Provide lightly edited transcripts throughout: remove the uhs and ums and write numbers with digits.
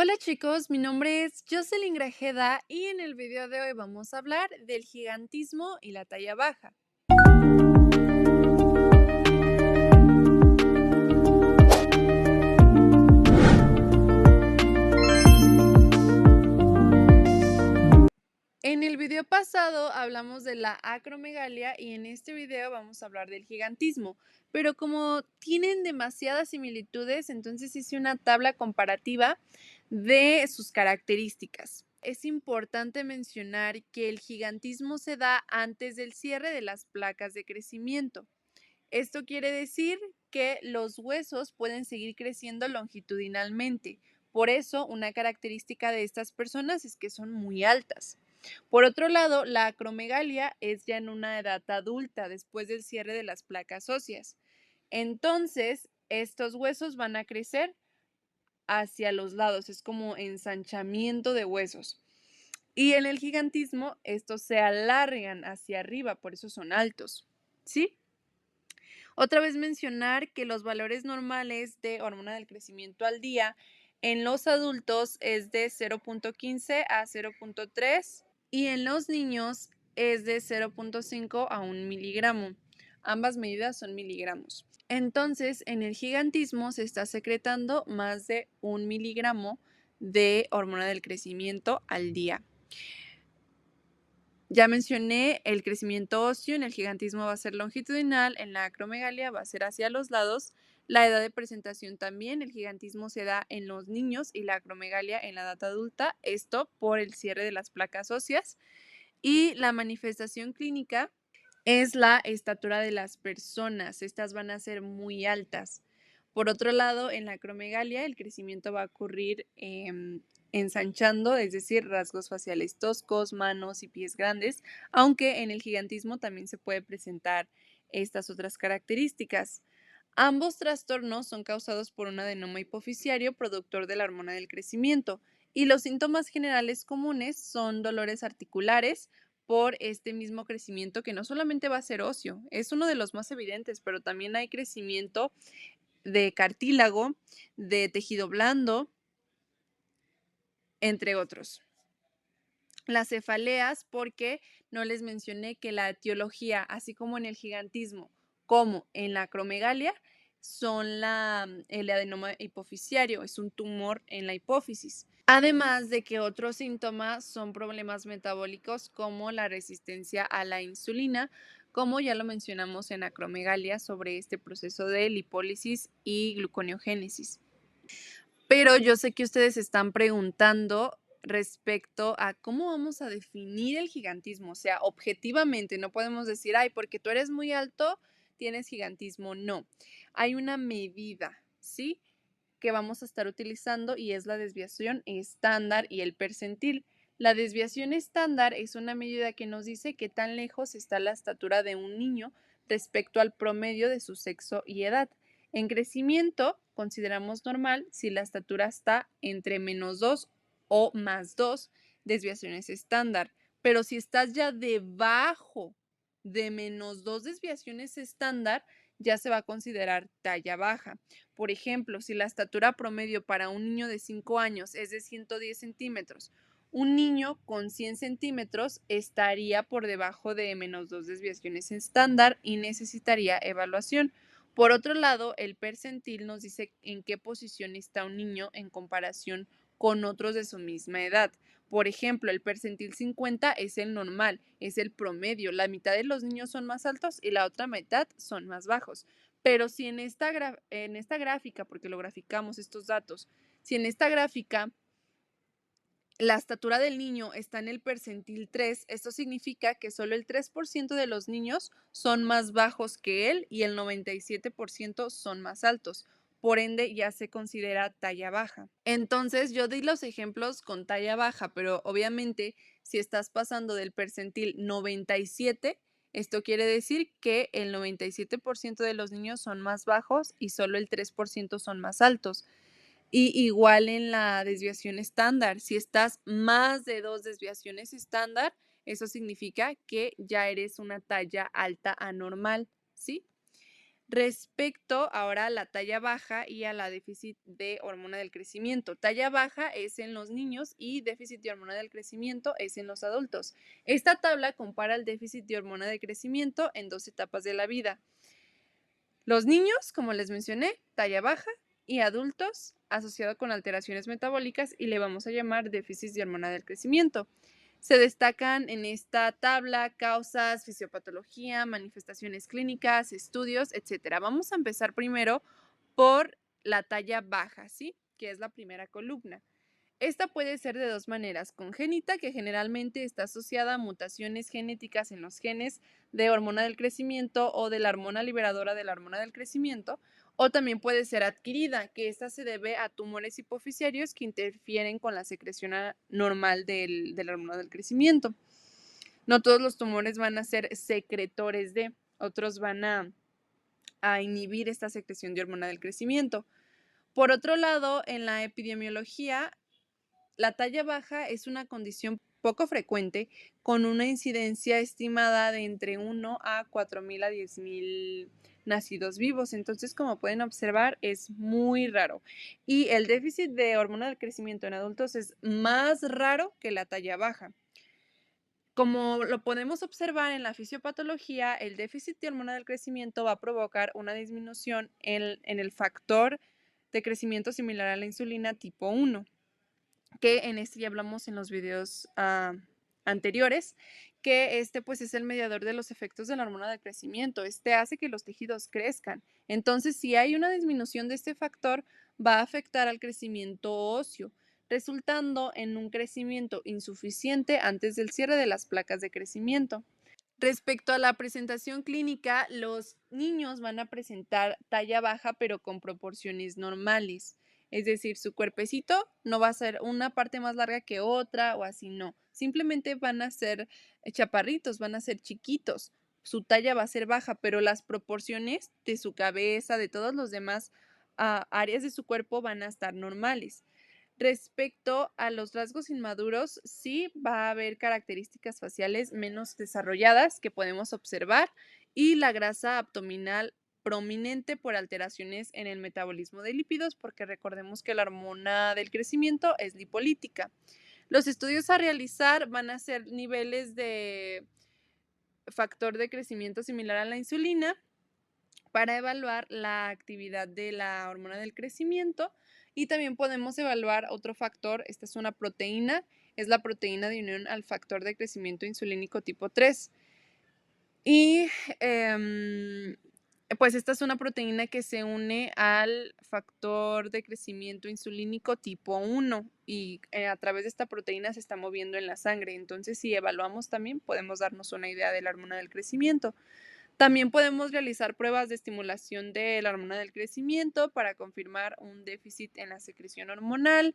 Hola chicos, mi nombre es Jocelyn Grajeda y en el video de hoy vamos a hablar del gigantismo y la talla baja. En el video pasado hablamos de la acromegalia y en este video vamos a hablar del gigantismo, pero como tienen demasiadas similitudes, entonces hice una tabla comparativa de sus características. Es importante mencionar que el gigantismo se da antes del cierre de las placas de crecimiento. Esto quiere decir que los huesos pueden seguir creciendo longitudinalmente. Por eso, una característica de estas personas es que son muy altas. Por otro lado, la acromegalia es ya en una edad adulta, después del cierre de las placas óseas. Entonces, estos huesos van a crecer hacia los lados, es como ensanchamiento de huesos. Y en el gigantismo, estos se alargan hacia arriba, por eso son altos. ¿Sí? Otra vez mencionar que los valores normales de hormona del crecimiento al día en los adultos es de 0.15 a 0.3 y en los niños es de 0.5 a 1 miligramo. Ambas medidas son miligramos. Entonces, en el gigantismo se está secretando más de 1 miligramo de hormona del crecimiento al día. Ya mencioné el crecimiento óseo, en el gigantismo va a ser longitudinal, en la acromegalia va a ser hacia los lados. La edad de presentación también, el gigantismo se da en los niños y la acromegalia en la edad adulta, esto por el cierre de las placas óseas. Y la manifestación clínica es la estatura de las personas, estas van a ser muy altas. Por otro lado, en la acromegalia el crecimiento va a ocurrir ensanchando, es decir, rasgos faciales toscos, manos y pies grandes, aunque en el gigantismo también se puede presentar estas otras características. Ambos trastornos son causados por un adenoma hipoficiario productor de la hormona del crecimiento y los síntomas generales comunes son dolores articulares por este mismo crecimiento que no solamente va a ser óseo, es uno de los más evidentes, pero también hay crecimiento de cartílago, de tejido blando, entre otros. Las cefaleas, porque no les mencioné que la etiología, así como en el gigantismo, como en la acromegalia, son el adenoma hipoficiario, es un tumor en la hipófisis. Además de que otros síntomas son problemas metabólicos como la resistencia a la insulina, como ya lo mencionamos en acromegalia sobre este proceso de lipólisis y gluconeogénesis. Pero yo sé que ustedes están preguntando respecto a cómo vamos a definir el gigantismo, o sea, objetivamente, no podemos decir, ay, porque tú eres muy alto, tienes gigantismo. No, hay una medida, ¿sí? Que vamos a estar utilizando y es la desviación estándar y el percentil. La desviación estándar es una medida que nos dice qué tan lejos está la estatura de un niño respecto al promedio de su sexo y edad. En crecimiento, consideramos normal si la estatura está entre -2 o +2 desviaciones estándar. Pero si estás ya debajo de -2 desviaciones estándar, ya se va a considerar talla baja. Por ejemplo, si la estatura promedio para un niño de 5 años es de 110 centímetros, un niño con 100 centímetros estaría por debajo de -2 desviaciones estándar y necesitaría evaluación. Por otro lado, el percentil nos dice en qué posición está un niño en comparación con otros de su misma edad. Por ejemplo, el percentil 50 es el normal, es el promedio. La mitad de los niños son más altos y la otra mitad son más bajos. Pero si en esta gráfica, porque lo graficamos estos datos, si en esta gráfica la estatura del niño está en el percentil 3, esto significa que solo el 3% de los niños son más bajos que él y el 97% son más altos. Por ende, ya se considera talla baja. Entonces, yo di los ejemplos con talla baja, pero obviamente, si estás pasando del percentil 97, esto quiere decir que el 97% de los niños son más bajos y solo el 3% son más altos. Y igual en la desviación estándar, si estás más de 2 desviaciones estándar, eso significa que ya eres una talla alta anormal, ¿sí? Respecto ahora a la talla baja y a la déficit de hormona del crecimiento. Talla baja es en los niños y déficit de hormona del crecimiento es en los adultos. Esta tabla compara el déficit de hormona de crecimiento en 2 etapas de la vida. Los niños, como les mencioné, talla baja, y adultos, asociado con alteraciones metabólicas, y le vamos a llamar déficit de hormona del crecimiento. Se destacan en esta tabla causas, fisiopatología, manifestaciones clínicas, estudios, etcétera. Vamos a empezar primero por la talla baja, ¿sí? Que es la primera columna. Esta puede ser de 2 maneras: congénita, que generalmente está asociada a mutaciones genéticas en los genes de hormona del crecimiento o de la hormona liberadora de la hormona del crecimiento, o también puede ser adquirida, que esta se debe a tumores hipoficiarios que interfieren con la secreción normal de la hormona del crecimiento. No todos los tumores van a ser secretores de, otros van a inhibir esta secreción de hormona del crecimiento. Por otro lado, en la epidemiología, la talla baja es una condición poco frecuente, con una incidencia estimada de entre 1 a 4,000 a 10,000 nacidos vivos. Entonces, como pueden observar, es muy raro. Y el déficit de hormona del crecimiento en adultos es más raro que la talla baja. Como lo podemos observar en la fisiopatología, el déficit de hormona del crecimiento va a provocar una disminución en el factor de crecimiento similar a la insulina tipo 1, que en este ya hablamos en los videos anteriores, que pues es el mediador de los efectos de la hormona de crecimiento. Este hace que los tejidos crezcan. Entonces, si hay una disminución de este factor, va a afectar al crecimiento óseo, resultando en un crecimiento insuficiente antes del cierre de las placas de crecimiento. Respecto a la presentación clínica, los niños van a presentar talla baja, pero con proporciones normales. Es decir, su cuerpecito no va a ser una parte más larga que otra o así, no. Simplemente van a ser chaparritos, van a ser chiquitos. Su talla va a ser baja, pero las proporciones de su cabeza, de todos los demás áreas de su cuerpo van a estar normales. Respecto a los rasgos inmaduros, sí va a haber características faciales menos desarrolladas que podemos observar, y la grasa abdominal prominente por alteraciones en el metabolismo de lípidos, porque recordemos que la hormona del crecimiento es lipolítica. Los estudios a realizar van a ser niveles de factor de crecimiento similar a la insulina, para evaluar la actividad de la hormona del crecimiento, y también podemos evaluar otro factor. Esta es una proteína, es la proteína de unión al factor de crecimiento insulínico tipo 3. Y pues esta es una proteína que se une al factor de crecimiento insulínico tipo 1, y a través de esta proteína se está moviendo en la sangre. Entonces, si evaluamos también, podemos darnos una idea de la hormona del crecimiento. También podemos realizar pruebas de estimulación de la hormona del crecimiento para confirmar un déficit en la secreción hormonal,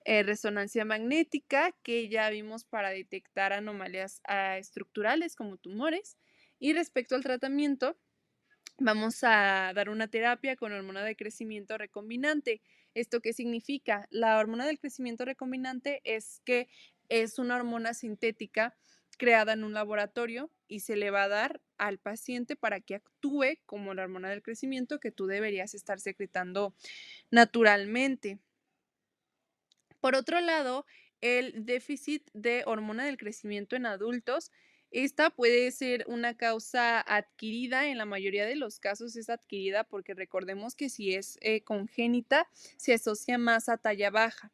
resonancia magnética, que ya vimos para detectar anomalías estructurales como tumores. Y respecto al tratamiento, vamos a dar una terapia con hormona de crecimiento recombinante. ¿Esto qué significa? La hormona del crecimiento recombinante es que es una hormona sintética creada en un laboratorio y se le va a dar al paciente para que actúe como la hormona del crecimiento que tú deberías estar secretando naturalmente. Por otro lado, el déficit de hormona del crecimiento en adultos, esta puede ser una causa adquirida. En la mayoría de los casos es adquirida, porque recordemos que si es congénita, se asocia más a talla baja.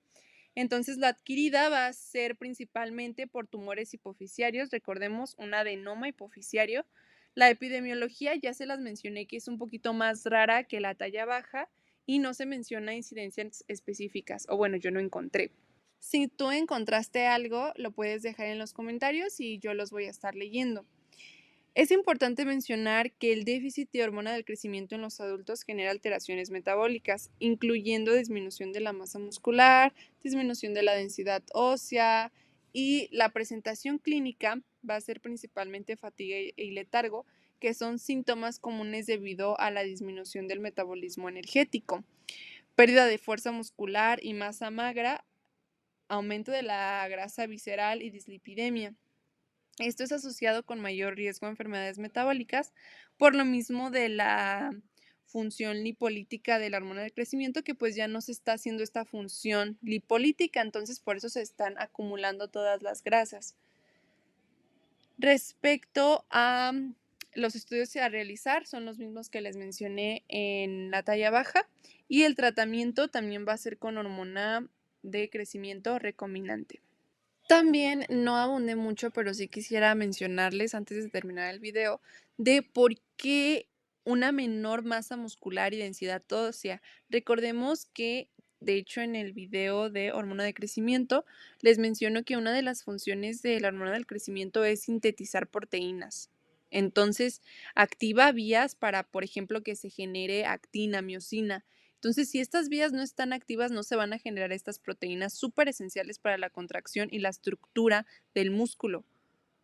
Entonces, la adquirida va a ser principalmente por tumores hipoficiarios. Recordemos, un adenoma hipoficiario. La epidemiología ya se las mencioné, que es un poquito más rara que la talla baja, y no se menciona incidencias específicas, o bueno, yo no encontré. Si tú encontraste algo, lo puedes dejar en los comentarios y yo los voy a estar leyendo. Es importante mencionar que el déficit de hormona del crecimiento en los adultos genera alteraciones metabólicas, incluyendo disminución de la masa muscular, disminución de la densidad ósea, y la presentación clínica va a ser principalmente fatiga y letargo, que son síntomas comunes debido a la disminución del metabolismo energético, pérdida de fuerza muscular y masa magra, aumento de la grasa visceral y dislipidemia. Esto es asociado con mayor riesgo a enfermedades metabólicas, por lo mismo de la función lipolítica de la hormona del crecimiento, que pues ya no se está haciendo esta función lipolítica, entonces por eso se están acumulando todas las grasas. Respecto a los estudios a realizar, son los mismos que les mencioné en la talla baja, y el tratamiento también va a ser con hormona de crecimiento recombinante. También no abundé mucho, pero sí quisiera mencionarles antes de terminar el video de por qué una menor masa muscular y densidad ósea. Recordemos que, de hecho, en el video de hormona de crecimiento, les menciono que una de las funciones de la hormona del crecimiento es sintetizar proteínas. Entonces, activa vías para, por ejemplo, que se genere actina, miosina. Entonces, si estas vías no están activas, no se van a generar estas proteínas súper esenciales para la contracción y la estructura del músculo.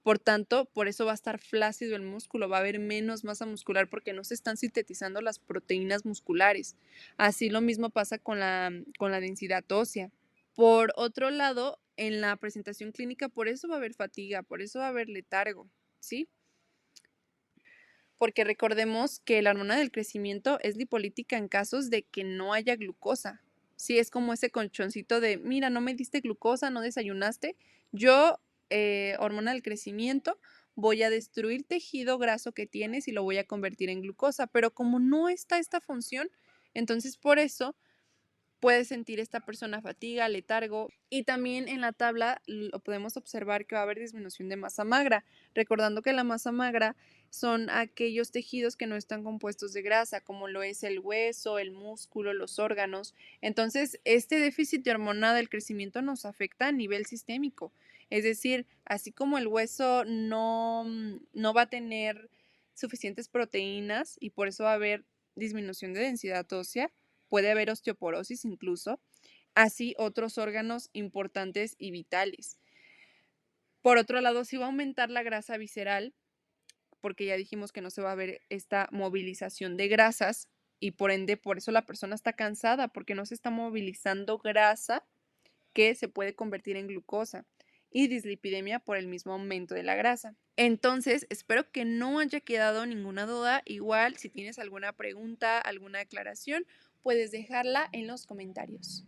Por tanto, por eso va a estar flácido el músculo, va a haber menos masa muscular porque no se están sintetizando las proteínas musculares. Así lo mismo pasa con la densidad ósea. Por otro lado, en la presentación clínica, por eso va a haber fatiga, por eso va a haber letargo, ¿sí? Porque recordemos que la hormona del crecimiento es lipolítica en casos de que no haya glucosa. Sí, es como ese colchoncito de, mira, no me diste glucosa, no desayunaste. Yo, hormona del crecimiento, voy a destruir tejido graso que tienes y lo voy a convertir en glucosa. Pero como no está esta función, entonces por eso puede sentir esta persona fatiga, letargo, y también en la tabla lo podemos observar que va a haber disminución de masa magra, recordando que la masa magra son aquellos tejidos que no están compuestos de grasa, como lo es el hueso, el músculo, los órganos. Entonces, este déficit de hormona del crecimiento nos afecta a nivel sistémico. Es decir, así como el hueso no va a tener suficientes proteínas y por eso va a haber disminución de densidad ósea, puede haber osteoporosis incluso, así otros órganos importantes y vitales. Por otro lado, sí va a aumentar la grasa visceral, porque ya dijimos que no se va a ver esta movilización de grasas y por ende, por eso la persona está cansada, porque no se está movilizando grasa que se puede convertir en glucosa y dislipidemia por el mismo aumento de la grasa. Entonces, espero que no haya quedado ninguna duda. Igual, si tienes alguna pregunta, alguna aclaración, puedes dejarla en los comentarios.